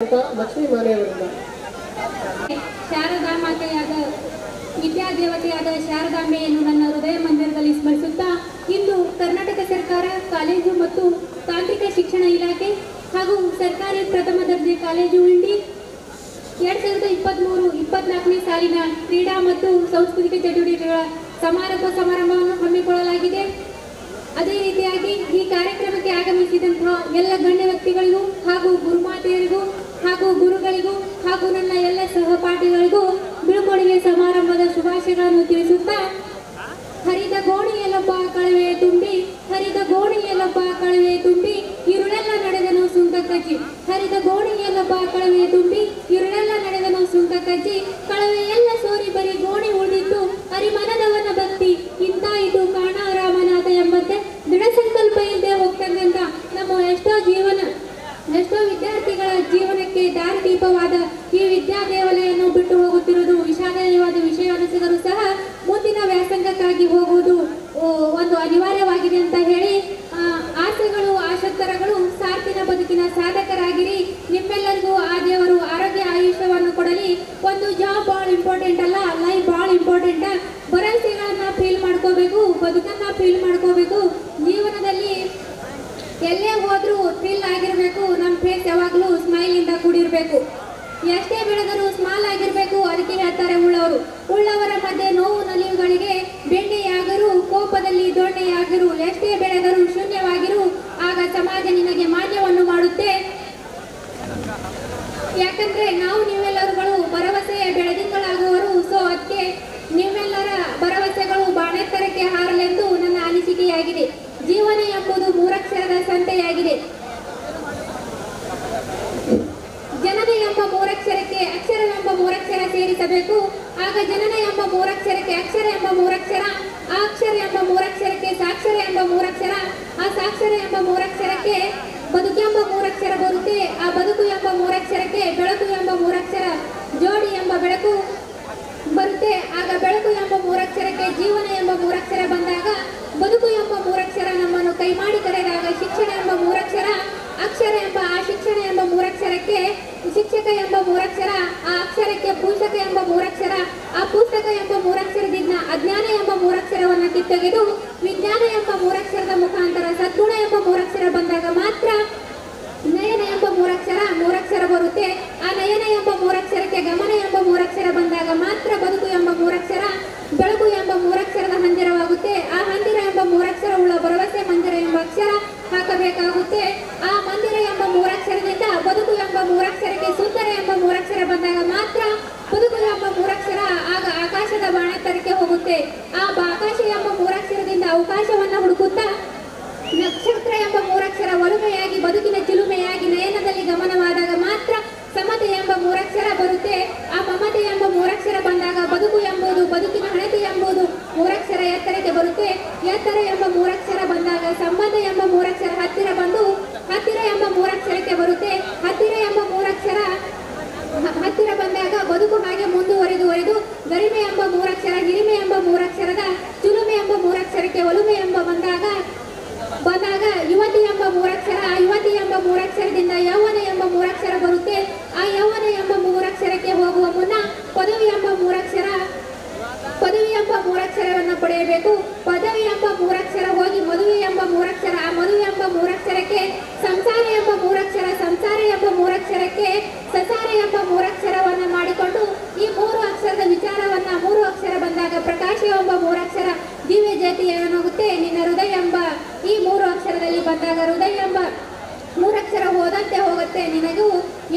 ಲಕ್ಷ್ಮೀ ಮಾನೆಯವರಿಂದ ಶಾರದಾ ಮಾತೆಯಾದ ವಿದ್ಯಾದೇವತೆಯಾದ ಶಾರದಾಂಬೆಯನ್ನು ನನ್ನ ಹೃದಯ ಮಂದಿರದಲ್ಲಿ ಸ್ಮರಿಸುತ್ತಾ ಇಂದು ಕರ್ನಾಟಕ ಸರ್ಕಾರ ಕಾಲೇಜು ಮತ್ತು ತಾಂತ್ರಿಕ ಶಿಕ್ಷಣ ಇಲಾಖೆ ಹಾಗೂ ಸರ್ಕಾರಿ ಪ್ರಥಮ ದರ್ಜೆ ಕಾಲೇಜು ಇಂಡಿ 2023-24ನೇ ಸಾಲಿನ ಕ್ರೀಡಾ ಮತ್ತು ಸಾಂಸ್ಕೃತಿಕ ಚಟುವಟಿಕೆಗಳ ಸಮಾರಂಭವನ್ನು ಹಮ್ಮಿಕೊಳ್ಳಲಾಗಿದೆ. ಅದೇ ರೀತಿಯಾಗಿ ಈ ಕಾರ್ಯಕ್ರಮಕ್ಕೆ ಆಗಮಿಸಿದಂತಹ ಎಲ್ಲ ಗಣ್ಯ ವ್ಯಕ್ತಿಗಳಿಗೂ ಹಾಗೂ ಗುರುಮಾತೆಯರಿಗೂ ಹಾಗೂ ಗುರುಗಳಿಗೂ ಹಾಗೂ ನನ್ನ ಎಲ್ಲ ಸಹಪಾಠಿಗಳಿಗೂ ಬೀಳ್ಕೊಡುಗೆ ಸಮಾರಂಭದ ಶುಭಾಶಯಗಳನ್ನು ತಿಳಿಸುತ್ತಾ, ಹರಿದ ಗೋಣಿಯಲ್ಲೊಬ್ಬ ಕಳವೆ ತುಂಬಿ, ಹರಿದ ಗೋಣಿಯಲ್ಲೊಬ್ಬ ಕಳವೆ ತುಂಬಿ, ಇರುಳೆಲ್ಲ ನಡೆದನು ಸುಂಕ ಕಜ್ಜಿ, ಹರಿದ ಗೋಣಿಯಲ್ಲೊಬ್ಬ ಕಳವೆ ತುಂಬಿ, ಇರುಳೆಲ್ಲ ನಡೆದನು ಸುಂಕ ಕಜ್ಜಿ, ಕಳವೆ ಎಲ್ಲ ಸೋರಿ ಬರಿ ಗೋಣಿ ಉಳಿದಿತ್ತು, ಅರಿಮನದವನ ಭಕ್ತಿ ಇಂತಾಯಿತು ಕಾಣ ರಾಮನಾಥ ಎಂಬಂತೆ ದೃಢ ಸಂಕಲ್ಪ ಇಲ್ಲದೆ ಹೋಗ್ತಕ್ಕಂಥ ನಮ್ಮ ಎಷ್ಟೋ ವಿದ್ಯಾರ್ಥಿಗಳ ಜೀವನಕ್ಕೆ ದಾರಿದೀಪವಾದ ಈ ವಿದ್ಯಾದೇವಾಲಯನ್ನು ಬಿಟ್ಟು ಹೋಗುತ್ತಿರುವುದು ವಿಷಾದನೀಯವಾದ ವಿಷಯ ಅನಿಸಿದರೂ ಸಹ ಮುಂದಿನ ವ್ಯಾಸಂಗಕ್ಕಾಗಿ ಹೋಗುವುದು ಒಂದು ಅನಿವಾರ್ಯವಾಗಿದೆ ಅಂತ ಹೇಳಿ, ಆಸೆಗಳು ಆಶೋತ್ತರಗಳು ಸಾರ್ಥಿನ ಬದುಕಿನ ಸಾಧಕರಾಗಿರಿ. ನಿಮ್ಮೆಲ್ಲರಿಗೂ ಆ ದೇವರು ಆರೋಗ್ಯ ಆಯುಷ್ಯವನ್ನು ಕೊಡಲಿ. ಒಂದು ಜಾಬ್ ಭಾಳ ಇಂಪಾರ್ಟೆಂಟ್ ಅಲ್ಲ, ಲೈಫ್ ಭಾಳ ಇಂಪಾರ್ಟೆಂಟ್. ಭರವಸೆಗಳನ್ನ ಫೀಲ್ ಮಾಡ್ಕೋಬೇಕು, ಬದುಕನ್ನ ಫೀಲ್ ಮಾಡ್ಕೋಬೇಕು. ಜೀವನದಲ್ಲಿ ಎಲ್ಲೇ ಹೋದ್ರೂ ಥ್ರಿಲ್ ಆಗಿರಬೇಕು. ನಮ್ಮ ಫೇಸ್ ಯಾವಾಗಲೂ ಸ್ಮೈಲ್ ಇಂದ ಕೂಡಿರಬೇಕು. ಎಷ್ಟೇ ಬೆಳೆದರೂ ಸ್ಮಾಲ್ ಆಗಿರಬೇಕು. ಅದಕ್ಕೆ ಹೇಳ್ತಾರೆ ಉಳ್ಳವರ ಮಧ್ಯೆ ನೋವು ನಲಿವುಗಳಿಗೆ ಬೆಣ್ಣೆಯಾಗರು, ಕೋಪದಲ್ಲಿ ದೊಣ್ಣೆಯಾಗರು, ಎಷ್ಟೇ ಬೆಳೆದರೂ ಶೂನ್ಯವಾಗಿರು, ಆಗ ಸಮಾಜ ನಿನಗೆ ಮಾನ್ಯವನ್ನು ಮಾಡುತ್ತೆ. ಯಾಕಂದ್ರೆ ನಾವು ನೀವೆಲ್ಲರುಗಳು ಭರವಸೆಯ ಬೆಳದಿಂಗಳಾಗುವರು. ಸೊ ಅದಕ್ಕೆ ನೀವೆಲ್ಲರ ಭರವಸೆಗಳು ಬಾಣೆತ್ತರಕ್ಕೆ ಹಾರಲೆಂದು ನನ್ನ ಅನಿಸಿಕೆಯಾಗಿದೆ. ಜೀವನ ಎಂಬುದು 3 ಅಕ್ಷರದ ಸಂತೆಯಾಗಿದೆ. ಜನನ ಎಂಬ 3 ಅಕ್ಷರಕ್ಕೆ ಅಕ್ಷರವೆಂಬ 3 ಅಕ್ಷರ ಸೇರಿಸಬೇಕು. ಆಗ ಜನನ ಎಂಬ 3 ಅಕ್ಷರಕ್ಕೆ ಅಕ್ಷರ ಎಂಬ 3 ಅಕ್ಷರ, ಆ ಅಕ್ಷರ ಎಂಬ 3 ಅಕ್ಷರಕ್ಕೆ ಸಾಕ್ಷರ ಎಂಬ 3 ಅಕ್ಷರ, ಆ ಸಾಕ್ಷರ ಎಂಬ 3 ಅಕ್ಷರಕ್ಕೆ ಬದುಕೆಂಬ 3 ಅಕ್ಷರ ಬರುತ್ತೆ. ಆ ಬದುಕು ಎಂಬ 3 ಅಕ್ಷರಕ್ಕೆ ಬೆಳಕು ಎಂಬ 3 ಅಕ್ಷರ, ಜೋಡಿ ಎಂಬ ಬೆಳಕು ಬರುತ್ತೆ. ಆಗ ಬೆಳಕು ಎಂಬ 3 ಅಕ್ಷರಕ್ಕೆ ಜೀವನ ಎಂಬ 3 ಅಕ್ಷರ ಬಂದಾಗ, ಬದುಕು ಎಂಬ 3 ಅಕ್ಷರ ನಮ್ಮನ್ನು ಕೈ ಮಾಡಿ ಕರೆದಾಗ ಶಿಕ್ಷಣ ಎಂಬ 3 ಅಕ್ಷರ, ಅಕ್ಷರ ಎಂಬ ಆ ಶಿಕ್ಷಣ ಎಂಬ 3 ಅಕ್ಷರಕ್ಕೆ ಶಿಕ್ಷಕ ಎಂಬ 3 ಅಕ್ಷರ, ಆ ಅಕ್ಷರಕ್ಕೆ ಪುಸ್ತಕ ಎಂಬ 3 ಅಕ್ಷರ, ಆ ಪುಸ್ತಕ ಎಂಬ 3 ಅಕ್ಷರದಿಂದ ಅಜ್ಞಾನ ಎಂಬ 3 ಅಕ್ಷರವನ್ನು ಕಿತ್ತೊಗೆದು ವಿಜ್ಞಾನ ಎಂಬ 3 ಅಕ್ಷರದ ಮುಖಾಂತರ ಸದ್ಗುಣ ಎಂಬ 3 ಅಕ್ಷರ ಬಂದಾಗ ಮಾತ್ರ ನಯನ ಎಂಬ 3 ಅಕ್ಷರ ಬರುತ್ತೆ. ಆ ನಯನ ಎಂಬ 3 ಅಕ್ಷರಕ್ಕೆ ಗಮನ ಎಂಬ 3 ಅಕ್ಷರ ಬಂದಾಗ ಮಾತ್ರ ಬದುಕು ಎಂಬ 3 ಅಕ್ಷರ, ಬೆಳಕು ಎಂಬ 3 ಅಕ್ಷರದ ಹಂದಿರವಾಗುತ್ತೆ. ಆ ಹಂದಿರ ಎಂಬ 3 ಅಕ್ಷರ ಉಳ್ಳ ಭರವಸೆ ಮಂದಿರ ಎಂಬ ಅಕ್ಷರ ಹಾಕಬೇಕಾಗುತ್ತೆ. ಆ ಮಂದಿರ ಎಂಬ 3 ಅಕ್ಷರದಿಂದ ಬದುಕು ಎಂಬ 3 ಅಕ್ಷರಕ್ಕೆ ಸುಂದರ ಎಂಬ 3 ಅಕ್ಷರ ಬಂದಾಗ ಮಾತ್ರ ಬದುಕು ಎಂಬ 3 ಅಕ್ಷರ ಆಗ ಆಕಾಶದ ಬಾಣೆತ್ತರಕ್ಕೆ ಹೋಗುತ್ತೆ. ಆ ಆಕಾಶ ಎಂಬ 3 ಅಕ್ಷರದಿಂದ ಅವಕಾಶವನ್ನ ಹುಡುಕುತ್ತಾ ನಕ್ಷತ್ರ ಎಂಬ 3 ಅಕ್ಷರ ಒಲುಮೆಯಾಗಿ ಬದುಕಿನ ಚಿಲುಮೆಯಾಗಿ ನಯನದಲ್ಲಿ ಗಮನವಾದಾಗ ಮಾತ್ರ ಸಮತೆ ಎಂಬ 3 ಅಕ್ಷರ ಬರುತ್ತೆ. ಆ ಮಮತೆ ಎಂಬ 3 ಅಕ್ಷರ ಬಂದಾಗ ಬದುಕು ಎಂಬುದು, ಬದುಕಿನ ಹಣತೆ ಎಂಬುದು 3 ಅಕ್ಷರ ಎತ್ತರಕ್ಕೆ ಬರುತ್ತೆ. ಎತ್ತರ ಎಂಬ 3 ಅಕ್ಷರ ಬಂದಾಗ ಸಂಬಂಧ ಎಂಬ 3 ಅಕ್ಷರ ಹತ್ತಿರ ಬಂದು ಹತ್ತಿರ ಎಂಬ 3 ಅಕ್ಷರಕ್ಕೆ ಬರುತ್ತೆ. ಹತ್ತಿರ ಎಂಬ 3 ಅಕ್ಷರ ಹತ್ತಿರ ಬಂದಾಗ ಬದುಕು ಹಾಗೆ ಮುಂದುವರೆದು ಗರಿಮೆ ಎಂಬ 3 ಅಕ್ಷರ, ಹಿರಿಮೆ ಎಂಬ 3 ಅಕ್ಷರದ ಚಿಲುಮೆ ಎಂಬ 3 ಅಕ್ಷರಕ್ಕೆ ಒಲುಮೆ ಎಂಬ ಬಂದಾಗ ಯುವತಿ ಎಂಬ 3 ಅಕ್ಷರ, ಆ ಯುವತಿ ಎಂಬ 3 ಅಕ್ಷರದಿಂದ ಯೌವನ ಎಂಬ 3 ಅಕ್ಷರ ಬರುತ್ತೆ. ಆ ಯೌವನ ಎಂಬ 3 ಅಕ್ಷರಕ್ಕೆ ಹೋಗುವ ಮುನ್ನ ಪದವಿ ಎಂಬ 3 ಅಕ್ಷರವನ್ನು ಪಡೆಯಬೇಕು. ಪದವಿ ಎಂಬ 3 ಅಕ್ಷರ ಹೋಗಿ ಮದುವೆ ಎಂಬ 3 ಅಕ್ಷರ, ಆ ಮದುವೆ ಎಂಬ 3 ಅಕ್ಷರಕ್ಕೆ ಸಂಸಾರ ಎಂಬ 3 ಅಕ್ಷರ, ಸಂಸಾರ ಎಂಬ 3 ಅಕ್ಷರಕ್ಕೆ ಸಸಾರ ಎಂಬ 3 ಅಕ್ಷರವನ್ನ ಮಾಡಿಕೊಂಡು ಈ 3 ಅಕ್ಷರದ ವಿಚಾರವನ್ನ 3 ಅಕ್ಷರ ಬಂದಾಗ ಪ್ರಕಾಶ ಎಂಬ 3 ಅಕ್ಷರ, ದಿವ್ಯ ಜ್ಯೋತಿ ಏನಾಗುತ್ತೆ ನಿನ್ನ ಹೃದಯ ಎಂಬ ಈ 3 ಅಕ್ಷರದಲ್ಲಿ ಬಂದಾಗ ಹೃದಯ ಎಂಬ 3 ಅಕ್ಷರ ಹೋದಂತೆ ಹೋಗುತ್ತೆ. ನಿನಗೂ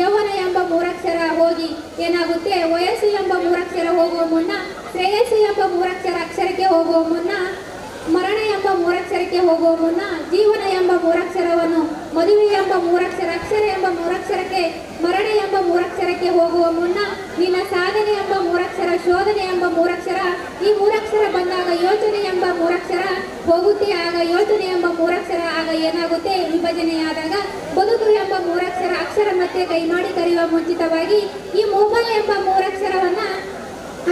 ಯೌವನ ಎಂಬ 3 ಅಕ್ಷರ ಹೋಗಿ ಏನಾಗುತ್ತೆ, ವಯಸ್ಸು ಎಂಬ 3 ಅಕ್ಷರ ಹೋಗುವ ಮುನ್ನ ಶ್ರೇಯಸ್ಸು ಎಂಬ 3 ಅಕ್ಷರಕ್ಕೆ ಹೋಗುವ ಮುನ್ನ, ಮರಣ ಎಂಬ 3 ಅಕ್ಷರಕ್ಕೆ ಹೋಗುವ ಮುನ್ನ ಜೀವನ ಎಂಬ 3 ಅಕ್ಷರವನ್ನು, ಮದುವೆ ಎಂಬ 3 ಅಕ್ಷರ, ಅಕ್ಷರ ಎಂಬ 3 ಅಕ್ಷರಕ್ಕೆ ಮರಣ ಎಂಬ 3 ಅಕ್ಷರಕ್ಕೆ ಹೋಗುವ ಮುನ್ನ ನಿನ್ನ ಸಾಧನೆ ಎಂಬ 3 ಅಕ್ಷರ, ಶೋಧನೆ ಎಂಬ 3 ಅಕ್ಷರ, ಈ 3 ಅಕ್ಷರ ಬಂದಾಗ ಯೋಚನೆ ಎಂಬ 3 ಅಕ್ಷರ ಹೋಗುತ್ತೆ. ಆಗ ಯೋಚನೆ ಎಂಬ 3 ಅಕ್ಷರ ಆಗ ಏನಾಗುತ್ತೆ, ವಿಭಜನೆಯಾದಾಗ ಬದುಕು ಎಂಬ 3 ಅಕ್ಷರ, ಅಕ್ಷರ ಮತ್ತೆ ಕೈ ಮಾಡಿ ಕರೆಯುವ ಮುಂಚಿತವಾಗಿ ಈ ಮೊಬೈಲ್ ಎಂಬ 3 ಅಕ್ಷರವನ್ನ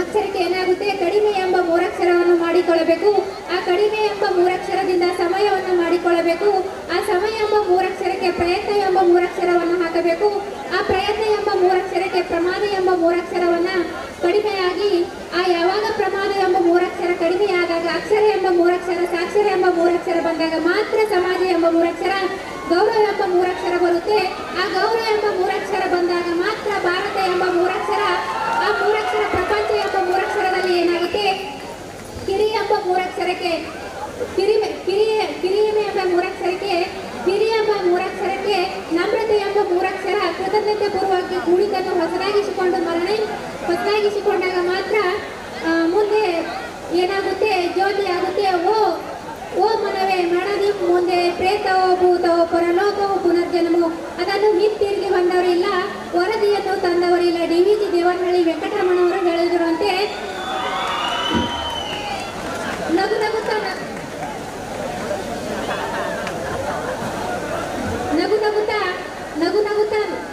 ಅಕ್ಷರಕ್ಕೆ ಏನಾಗುತ್ತೆ, ಕಡಿಮೆ ಎಂಬ 3 ಅಕ್ಷರವನ್ನು ಮಾಡಿಕೊಳ್ಳಬೇಕು. ಆ ಕಡಿಮೆ ಎಂಬ 3 ಅಕ್ಷರದಿಂದ ಸಮಯವನ್ನು ಮಾಡಿಕೊಳ್ಳಬೇಕು. ಆ ಸಮಯ ಎಂಬ 3 ಅಕ್ಷರಕ್ಕೆ ಪ್ರಯತ್ನ ಎಂಬ 3 ಅಕ್ಷರವನ್ನು ಹಾಕಬೇಕು. ಆ ಪ್ರಯತ್ನ ಎಂಬ ಮೂರಕ್ಷರಕ್ಕೆ ಪ್ರಮಾದ ಎಂಬ ಮೂರಕ್ಷರವನ್ನ ಕಡಿಮೆಯಾಗಿ ಯಾವಾಗ ಪ್ರಮಾದ ಎಂಬ ಮೂರಕ್ಷರ ಕಡಿಮೆಯಾದಾಗ ಅಕ್ಷರ ಎಂಬ ಮೂರಕ್ಷರ ಸಾಕ್ಷರ ಎಂಬ ಮೂರಕ್ಷರ ಬಂದಾಗ ಮಾತ್ರ ಸಮಾಜ ಎಂಬ ಮೂರಕ್ಷರ ಗೌರವ ಎಂಬ ಮೂರಕ್ಷರ ಬರುತ್ತೆ. ಆ ಗೌರವ ಎಂಬ ಮೂರಕ್ಷರ ಬಂದಾಗ ಮಾತ್ರ ಭಾರತ ಎಂಬ ಮೂರಕ್ಷರ, ಆ ಮೂರಕ್ಷರ ಪ್ರಪಂಚ ಎಂಬ ಮೂರಕ್ಷರದಲ್ಲಿ ಏನಾಗುತ್ತೆ, ಕಿರಿ ಎಂಬ ಮೂರಕ್ಷರಕ್ಕೆ ಕಿರಿಮೆ ಎಂಬ ಮೂರಕ್ಷರಕ್ಕೆ ಹಿರಿ ಎಂಬ ಮೂರಕ್ಷರಕ್ಕೆ ನಮ್ರತೆ ಎಂಬ ಮೂರಕ್ಷರ ಕೃತಜ್ಞತೆ ಪೂರ್ವಕ ಕೂಡಿದ್ದನ್ನು ಹೊಸದಾಗಿಸಿಕೊಂಡಾಗ ಮಾತ್ರ ಮುಂದೆ ಏನಾಗುತ್ತೆ, ಜ್ಯೋತಿ ಆಗುತ್ತೆ. ಓ ಮನವೇ ಮನದಿ ಮುಂದೆ ಪ್ರೇತವೋ ಭೂತವೋ ಪರಲೋಕವೋ ಪುನರ್ಜನ್ಮವು ಅದನ್ನು ಹಿಂತಿರುಗಿ ಬಂದವರಿಲ್ಲ, ವರದಿಯನ್ನು ತಂದವರಿಲ್ಲ. DVG ದೇವನಹಳ್ಳಿ ವೆಂಕಟರಮಣವರು ಹೇಳಿರುವಂತೆ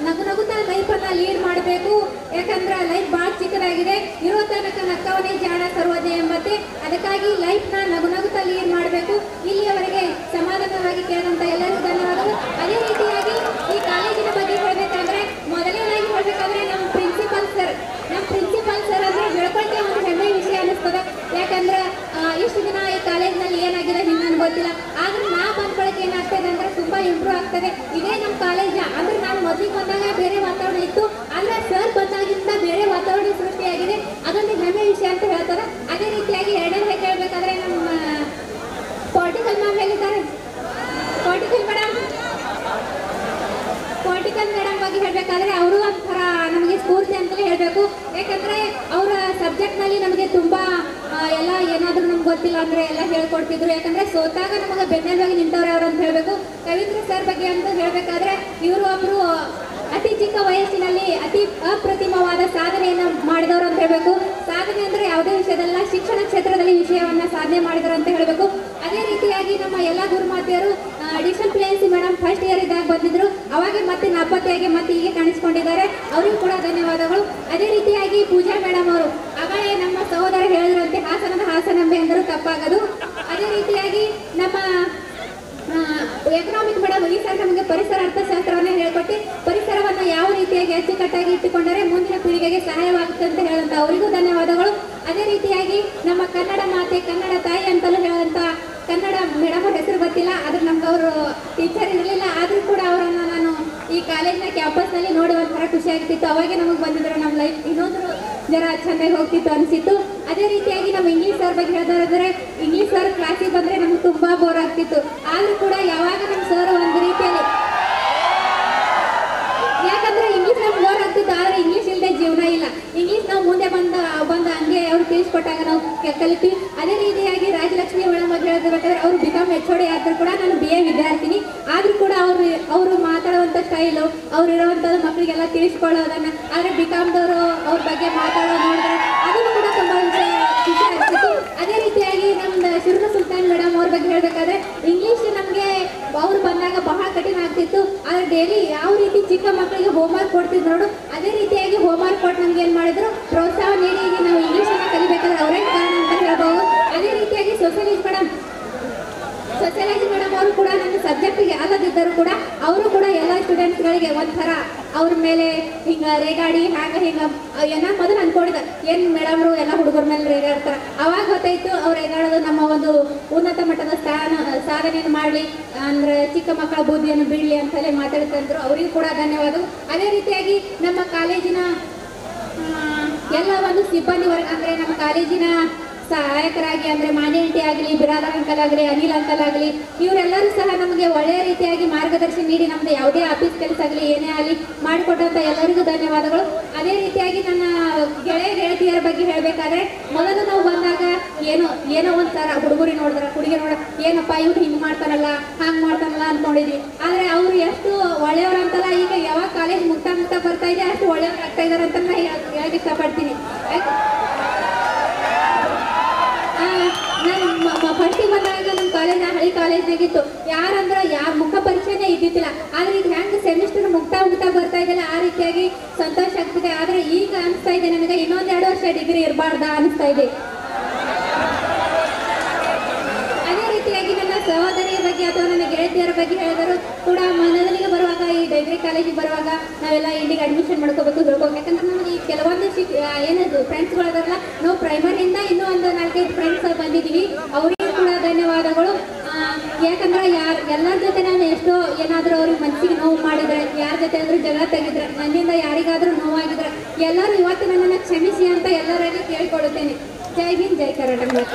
ನಗು ನಗುತ್ತಾ ಲೈಫನ್ನ ಲೀಡ್ ಮಾಡಬೇಕು. ಯಾಕಂದ್ರೆ ಲೈಫ್ ಭಾಳ ಚಿಕ್ಕದಾಗಿದೆ, ಇರೋ ತನಕ ನಕ್ಕವನೇ ಜಾಣ ಸರ್ವಜಯ ಎಂಬಂತೆ. ಅದಕ್ಕಾಗಿ ಲೈಫ್ನ ನಗುತ್ತಾ ಲೀಡ್ ಮಾಡಬೇಕು. ಇಲ್ಲಿಯವರೆಗೆ ಸಮಾಧಾನವಾಗಿ ಕೇಳಿದಂತ ಎಲ್ಲರಿಗೂ ಧನ್ಯವಾದಗಳು. ಅದೇ ರೀತಿಯಾಗಿ ಈ ಕಾಲೇಜಿನ ಬಗ್ಗೆ ಹೇಳಬೇಕಾದ್ರೆ ಮೊದಲನೇದಾಗಿ ಹೇಳಬೇಕಾದ್ರೆ ನಮ್ಮ ಪ್ರಿನ್ಸಿಪಲ್ ಸರ್ ಅಂದ್ರೆ ಹೇಳ್ಕೊಳ್ತೇ ಒಂದು ಹೆಮ್ಮೆ ವಿಷಯ ಅನ್ನಿಸ್ತದೆ. ಯಾಕಂದ್ರೆ ಇಷ್ಟು ದಿನ ಈ ಕಾಲೇಜ್ನಲ್ಲಿ ಏನಾಗಿದೆ ಹಿಂಗೆ ಗೊತ್ತಿಲ್ಲ, ಆದ್ರೆ ನಾ ಬಂದ್ಕೊಳಕ್ಕೆ ಏನಾಗ್ತದೆ ಅಂದ್ರೆ ತುಂಬಾ ಇಂಪ್ರೂವ್ ಆಗ್ತದೆ. ಇದೇ ನಮ್ಮ ಕಾಲೇಜ್ ಅಂದ್ರೆ ನಾನು ಮೊದಲಿಗೆ ಬಂದಾಗ ಬೇರೆ ವಾತಾವರಣ ಇತ್ತು, ಆದ್ರೆ ಸರ್ ಬಂದಾಗಿಂದ ಬೇರೆ ವಾತಾವರಣ ಸೃಷ್ಟಿಯಾಗಿದೆ. ಅದೊಂದು ಹೆಮ್ಮೆ ವಿಷಯ ಅಂತ ಹೇಳ್ತಾರೆ. ಅದೇ ರೀತಿಯಾಗಿ ಎರಡನೇ ಹೇಳ್ಬೇಕಾದ್ರೆ ನಮ್ಮ ಪೊಲಿಟಿಕಲ್ ಮ್ಯಾಮ್ ಹೇಳಿದ್ದಾರೆ, ಪೊಲಿಟಿಕಲ್ ಮೇಡಮ್ ಬಗ್ಗೆ ಹೇಳ್ಬೇಕಾದ್ರೆ ಅವರು ಒಂಥರ ನಮಗೆ ಸ್ಫೂರ್ತಿ ಅಂತಲೇ ಹೇಳಬೇಕು. ಯಾಕಂದ್ರೆ ಅವರ ಸಬ್ಜೆಕ್ಟ್ ನಲ್ಲಿ ನಮಗೆ ತುಂಬಾ ಎಲ್ಲ ಏನಾದ್ರೂ ನಮ್ಗೆ ಗೊತ್ತಿಲ್ಲ ಅಂದ್ರೆ ಎಲ್ಲ ಹೇಳ್ಕೊಡ್ತಿದ್ರು. ಯಾಕಂದ್ರೆ ಸೋತಾಗ ನಮಗೆ ಬೆನ್ನೆಲುಬಾಗಿ ನಿಂತವ್ರೆ ಅವರು ಅಂತ ಹೇಳ್ಬೇಕು. ಕವಿಂದ್ರ ಸರ್ ಬಗ್ಗೆ ಅಂತ ಹೇಳ್ಬೇಕಾದ್ರೆ ಇವರು ಒಬ್ರು ಅತಿ ಚಿಕ್ಕ ವಯಸ್ಸಿನಲ್ಲಿ ಅತಿ ಅಪ್ರತಿಮವಾದ ಸಾಧನೆಯನ್ನ ಮಾಡಿದವರು ಅಂತ ಹೇಳ್ಬೇಕು. ಸಾಧನೆ ಅಂದ್ರೆ ಯಾವುದೇ ವಿಷಯದಲ್ಲ, ಶಿಕ್ಷಣ ಕ್ಷೇತ್ರದಲ್ಲಿ ವಿಷಯವನ್ನ ಸಾಧನೆ ಮಾಡಿದ್ರು ಅಂತ ಹೇಳ್ಬೇಕು. ಅದೇ ರೀತಿಯಾಗಿ ನಮ್ಮ ಎಲ್ಲ ಗುರುಮಾತೆಯರು additional PNC madam first year ಇದ್ದಾಗ ಬಂದಿದ್ರು, ಅವಾಗೆ ಮತ್ತೆ ನಾಪತ್ತೆಯಾಗಿ ಮತ್ತೆ ಹೀಗೆ ಕಾಣಿಸ್ಕೊಂಡಿದ್ದಾರೆ. ಅವರಿಗೂ ಕೂಡ ಧನ್ಯವಾದಗಳು. ಅದೇ ರೀತಿಯಾಗಿ ಪೂಜಾ ಮೇಡಮ್ ಅವರು ಆಗಲೇ ನಮ್ಮ ಸಹೋದರ ಹೇಳಿದ್ರಂತೆ ಹಾಸನದ ಹಾಸನಂಬೆ ಎಂದರೂ ತಪ್ಪಾಗದು. ಅದೇ ರೀತಿಯಾಗಿ ನಮ್ಮ ಎಕನಾಮಿಕ್ ಮೇಡಮ್ ಈ ಸರ್ ನಮಗೆ ಪರಿಸರ ಅರ್ಥಶಾಸ್ತ್ರವನ್ನ ಹೇಳ್ಕೊಟ್ಟು ಪರಿಸರವನ್ನ ಯಾವ ರೀತಿಯಾಗಿ ಅಚ್ಚುಕಟ್ಟಾಗಿ ಇಟ್ಟುಕೊಂಡರೆ ಮುಂದಿನ ಪೀಳಿಗೆಗೆ ಸಹಾಯವಾಗುತ್ತೆ ಅಂತ ಹೇಳುವಂತ ಅವರಿಗೂ ಧನ್ಯವಾದಗಳು. ಅದೇ ರೀತಿಯಾಗಿ ನಮ್ಮ ಕನ್ನಡ ಮಾತೆ ಕನ್ನಡ ತಾಯಿ ಅಂತಲೂ ಹೇಳುವಂತ ಕನ್ನಡ ಮೇಡಮ್ ಅವ್ರ ಹೆಸರು ಗೊತ್ತಿಲ್ಲ, ಆದ್ರೆ ನಮ್ಗೆ ಅವರು ಟೀಚರ್ ಇರಲಿಲ್ಲ, ಆದ್ರೂ ಕೂಡ ಅವರನ್ನ ನಾನು ಈ ಕಾಲೇಜಿನ ಕ್ಯಾಂಪಸ್ನಲ್ಲಿ ನೋಡಿ ಒಂಥರ ಖುಷಿ ಆಗ್ತಿತ್ತು. ಅವಾಗೆ ನಮಗೆ ಬಂದಿದ್ರು ನಮ್ಮ ಲೈಫ್ ಇನ್ನೊಂದು ಜರ ಚೆನ್ನಾಗಿ ಹೋಗ್ತಿತ್ತು ಅನಿಸಿತ್ತು. ಅದೇ ರೀತಿಯಾಗಿ ನಮ್ಮ ಇಂಗ್ಲೀಷ್ ಸರ್ ಬಗ್ಗೆ ಹೇಳಿದ್ರೆ ಇಂಗ್ಲೀಷ್ ಸರ್ ಕ್ಲಾಸಿಗೆ ಬಂದ್ರೆ ನಮ್ಗೆ ತುಂಬಾ ಬೋರ್ ಆಗ್ತಿತ್ತು. ಆದ್ರೂ ಕೂಡ ಯಾವಾಗ ನಮ್ಮ ಸರ್ ಒಂದು ರೀತಿಯಲ್ಲಿ, ಯಾಕಂದ್ರೆ ಇಂಗ್ಲೀಷ್ ನಮ್ಗೆ ಬೋರ್ ಆಗ್ತಿತ್ತು, ಆದ್ರೆ ಇಂಗ್ಲೀಷ್ ಇಲ್ಲದೆ ಜೀವನ ಇಲ್ಲ. ಇಂಗ್ಲೀಷ್ ನಾವು ಮುಂದೆ ಬಂದ ಹಂಗೆ ಅವ್ರು ತಿಳಿಸ್ಕೊಟ್ಟಾಗ ನಾವು ಕಲಿತೀವಿ. ಅದೇ ರೀತಿಯಾಗಿ ರಾಜಲಕ್ಷ್ಮಿ ಮೇಡಮ್ ಬಗ್ಗೆ ಹೇಳ್ಬೇಕಾದ್ರೆ ಅವರು BCom HOD ಆದ್ರೂ ಕೂಡ ನಾನು BA ವಿದ್ಯಾರ್ಥಿನಿ, ಆದ್ರೂ ಕೂಡ ಅವರು ಮಾತಾಡುವಂಥ ಸ್ಟೈಲು, ಅವ್ರು ಇರುವಂಥದ್ದು ಮಕ್ಕಳಿಗೆಲ್ಲ ತಿಳಿಸ್ಕೊಳ್ಳೋದನ್ನ, ಆದ್ರೆ BComದವರು ಅವ್ರ ಬಗ್ಗೆ ಮಾತಾಡೋದು ನೋಡಿದ್ರೆ ಅದನ್ನು ಕೂಡ ತುಂಬಾ ಖುಷಿ ಆಗ್ತಿತ್ತು. ಅದೇ ರೀತಿಯಾಗಿ ನಮ್ದು ಶಿರ್ನ ಸುಲ್ತಾನ್ ಮೇಡಮ್ ಅವ್ರ ಬಗ್ಗೆ ಹೇಳ್ಬೇಕಾದ್ರೆ ಇಂಗ್ಲೀಷ್ ನಮಗೆ ಅವ್ರು ಬಂದಾಗ ಬಹಳ ಕಠಿಣ ಆಗ್ತಿತ್ತು, ಆದ್ರೆ ಡೈಲಿ ಯಾವ ರೀತಿ ಚಿಕ್ಕ ಮಕ್ಕಳಿಗೆ ಹೋಮ್ವರ್ಕ್ ಕೊಡ್ತಿದ್ರು ನೋಡು, ಅದೇ ರೀತಿಯಾಗಿ ಹೋಮ್ವರ್ಕ್ ಕೊಟ್ಟು ನಮ್ಗೆ ಏನ್ ಮಾಡಿದ್ರು ಪ್ರೋತ್ಸಾಹ ನೀಡಿ ಈಗ ನಾವು ಇಂಗ್ಲೀಷ್ ಅನ್ನ ಕಲಿಬೇಕಾದ್ರೆ ಅವರೇ ಕಾರಣ ಅಂತ ಹೇಳ್ಬೋದು. ಅದೇ ರೀತಿಯಾಗಿ ಸೋಷಿಯಾಲಜಿ ಮೇಡಮ್ ಅವರು ಕೂಡ ನನ್ನ ಸಬ್ಜೆಕ್ಟ್ಗೆ ಆಗದಿದ್ದರೂ ಕೂಡ ಅವರು ಕೂಡ ಎಲ್ಲ ಸ್ಟೂಡೆಂಟ್ಸ್ಗಳಿಗೆ ಒಂಥರ ಅವ್ರ ಮೇಲೆ ಹಿಂಗ ರೇಗಾಡಿ ಹಿಂಗ ಏನೋ ಮೊದಲು ಅನ್ಕೊಂಡಿದ್ದ ಏನ್ ಮೇಡಮ್ರು ಎಲ್ಲ ಹುಡುಗರ ಮೇಲೆ ರೇಗಾಡ್ತಾರೆ. ಅವಾಗ ಗೊತ್ತಾಯ್ತು ಅವ್ರು ರೇಗಾಡೋದು ನಮ್ಮ ಒಂದು ಉನ್ನತ ಮಟ್ಟದ ಸಾಧನೆಯನ್ನು ಮಾಡಲಿ ಅಂದ್ರೆ ಚಿಕ್ಕ ಮಕ್ಕಳ ಬುದ್ಧಿಯನ್ನು ಬಿಡಲಿ ಅಂತಲೇ ಮಾತಾಡ್ತಿದ್ರು. ಅವರಿಗೂ ಕೂಡ ಧನ್ಯವಾದಗಳು. ಅದೇ ರೀತಿಯಾಗಿ ನಮ್ಮ ಕಾಲೇಜಿನ ಎಲ್ಲ ಒಂದು ಸಿಬ್ಬಂದಿ ವರ್ಗ ಅಂದ್ರೆ ನಮ್ಮ ಕಾಲೇಜಿನ ಸಹಾಯಕರಾಗಿ ಅಂದ್ರೆ ಮಾನ್ಯಂಟಿ ಆಗಲಿ, ಬಿರಾದರ್ ಅಂಕಲ್ ಆಗಲಿ, ಅನಿಲ್ ಅಂಕಲ್ ಆಗಲಿ, ಇವರೆಲ್ಲರೂ ಸಹ ನಮಗೆ ಒಳ್ಳೆಯ ರೀತಿಯಾಗಿ ಮಾರ್ಗದರ್ಶನ ನೀಡಿ ನಮ್ದು ಯಾವುದೇ ಆಫೀಸ್ ಕೆಲಸ ಆಗಲಿ ಏನೇ ಆಗಲಿ ಮಾಡಿಕೊಟ್ಟಂತ ಎಲ್ಲರಿಗೂ ಧನ್ಯವಾದಗಳು. ಅದೇ ರೀತಿಯಾಗಿ ನನ್ನ ಗೆಳತಿಯರ ಬಗ್ಗೆ ಹೇಳ್ಬೇಕಾದ್ರೆ ಮೊದಲು ನಾವು ಬಂದಾಗ ಏನೋ ಒಂಥರ ಹುಡುಗರಿ ನೋಡಿದ್ರ ಹುಡುಗಿ ಏನಪ್ಪ ಇವ್ರು ಹಿಂಗ್ ಮಾಡ್ತಾರಲ್ಲ ಹಂಗ್ ಮಾಡ್ತಾರಲ್ಲ ಅನ್ಕೊಂಡಿದ್ವಿ, ಆದ್ರೆ ಅವ್ರು ಎಷ್ಟು ಒಳ್ಳೆಯವ್ರಂತಲ್ಲ ಈಗ ಯಾವಾಗ ಕಾಲೇಜ್ ಮುಕ್ತಾ ಬರ್ತಾ ಇದೆ ಅಷ್ಟು ಒಳ್ಳೆಯವ್ರು ಆಗ್ತಾ ಇದಾರೆ ಅಂತ ನಾ ಹೇಳಕ್ ಇಷ್ಟಪಡ್ತೀನಿ. ನಾನು ಫಸ್ಟಿಗೆ ಬಂದಾಗ ನಮ್ಮ ಹಳಿ ಕಾಲೇಜ್ನಾಗಿತ್ತು, ಯಾರಂದ್ರೆ ಮುಖ ಪರಿಚಯನೇ ಇದ್ದಿದ್ದಿಲ್ಲ. ಆದ್ರೆ ಈಗ ಹೆಂಗೆ ಸೆಮಿಸ್ಟರ್ ಮುಕ್ತಾ ಬರ್ತಾ ಇದೆಯಲ್ಲ ಆ ರೀತಿಯಾಗಿ ಸಂತೋಷ ಆಗ್ತಿದೆ. ಆದ್ರೆ ಈಗ ಅನಿಸ್ತಾ ಇದೆ ನನಗೆ ಇನ್ನೊಂದು 2 ವರ್ಷ ಡಿಗ್ರಿ ಇರಬಾರ್ದ ಅನಿಸ್ತಾ ಇದೆ. ಅದೇ ರೀತಿಯಾಗಿ ನನ್ನ ಸಹೋದರಿ ಬಗ್ಗೆ ಅಥವಾ ನನ್ನ ಗೆಳತಿಯರ ಬಗ್ಗೆ ಹೇಳಿದರು ಕೂಡ ಮೊದಲಿಗೆ ಬರುವಾಗ ಈ ಡಿಗ್ರಿ ಕಾಲೇಜಿಗೆ ಬರುವಾಗ ನಾವೆಲ್ಲ ಇಲ್ಲಿಗೆ ಅಡ್ಮಿಷನ್ ಮಾಡ್ಕೋಬೇಕು ತಿಳ್ಕೊಬೇಕು. ಯಾಕಂದ್ರೆ ನಮಗೆ ಈ ಕೆಲವೊಂದು ಏನದು ಫ್ರೆಂಡ್ಸ್ಗಳದಾರಲ್ಲ, ನಾವು ಪ್ರೈಮರಿಯಿಂದ ಇನ್ನೂ ಒಂದು 4-5 ಫ್ರೆಂಡ್ಸ್ ಬಂದಿದ್ದೀವಿ. ಅವರಿಗೂ ಕೂಡ ಧನ್ಯವಾದಗಳು. ಯಾಕಂದ್ರೆ ಎಲ್ಲರ ಜೊತೆ ನಾನು ಎಷ್ಟೋ ಏನಾದರೂ ಅವ್ರಿಗೆ ಮನಸ್ಸಿಗೆ ನೋವು ಮಾಡಿದ್ರೆ, ಯಾರ ಜೊತೆ ಆದರೂ ಜಗಳ ತೆಗಿದ್ರೆ, ನನ್ನಿಂದ ಯಾರಿಗಾದರೂ ನೋವಾಗಿದ್ರೆ ಎಲ್ಲರೂ ಇವತ್ತು ನನ್ನನ್ನು ಕ್ಷಮಿಸಿ ಅಂತ ಎಲ್ಲರಲ್ಲಿ ಕೇಳಿಕೊಳ್ಳುತ್ತೇನೆ. ಜೈ ಹಿಂದ್, ಜೈ ಕರ್ನಾಟಕ.